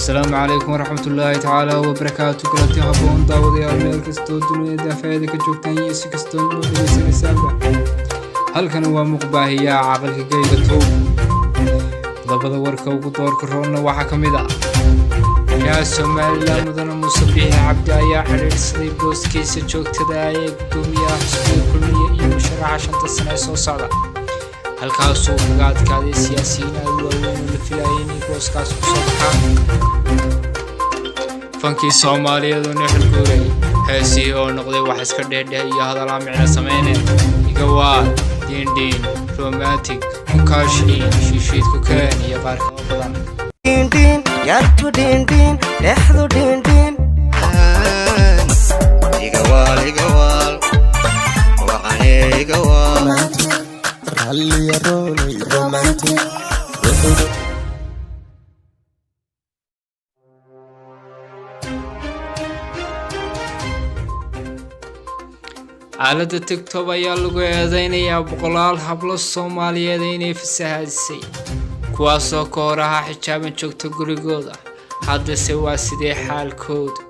السلام عليكم ورحمة الله تعالى وبركاته. كلتي هبون داودي الميل كستو دنيا فايدة كجوتان يسي كستو نودي سنسابة halkan waa muqbaahiya aqalka geyga toob dabada warka ugu doorka roona waxa kamid ah yaa Soomaaliland mudana Musabiix Cabdi ayaa xiriirsaday booskiisa joogtada ah ee gudoomiyaha xisbiga kulmiye iyo musharaxa shanta sano soo socda halkaas oo kaga adkaaday siyaasiyiin ay waaweyn la filayeen in booskaas ku soo baxaan fankii Soomaaliyeed oo xilguuray heesi oo noqday wax iska dheedheer iyo hadal aan micno sameeyeen iga waa دين رومانتيك مكاشين شيشيد كوكان يا بارك الله دين يارتو دين لحظو دين يقوال وعني يقوال رالي يا رولي رومانتيك aalada TikTok ayaa lagu eedeynaya boqolaal hablo Soomaaliyeed inay fasahaadisay kuwaas oo ka hor ah xijaaban joogto gurigooda hadda se waa sidee xaalkooda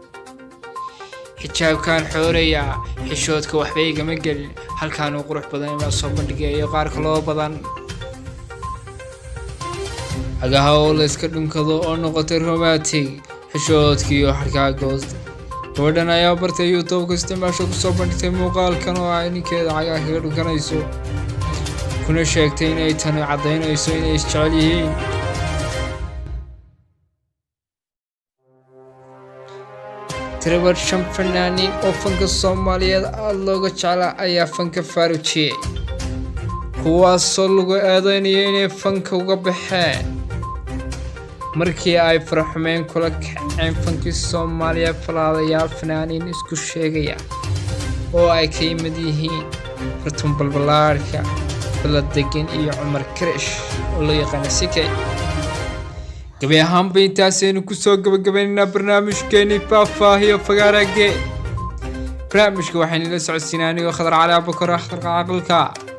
xijaabkan xooraya xishoodka waxba igama gelin halkaan uu qurux badan ma soo bandhigayo qaar kale oo badan agaha oo la iska dhunkado oo noqotay romantic xishoodkiyo harkaa goosta gabadhan ayaa bartay YouTube ka isticmaasho ku soo bandhigtay muuqaalkan oo ay ninkeeda cagaha kaga dhukanayso kuna sheegtay inay tani cadeynayso inay isjecel yihiin Trevor Shamfananin oo fanka Soomaaliyeed aad looga jecel ayaa fanka faaruujiyay kuwaasoo lagu eedeynayay inay fanka uga baxeen markii ay farxumeen kula kaceen fankii Soomaaliya falaadayaal fanaaniin isku sheegaya oo ay ka yimid yihiin Fartuun Balbalaarka Baladegan iyo Cumar Krish oo la yaqaan sikay gabi ahaan intaasaynu ku soo gabagabeynaa barnaamijkeeni faahfaahiyo fagaarage barnaamijka waxaynu la socodsiinaa anigoo Khadar Cali Abukar Aqalka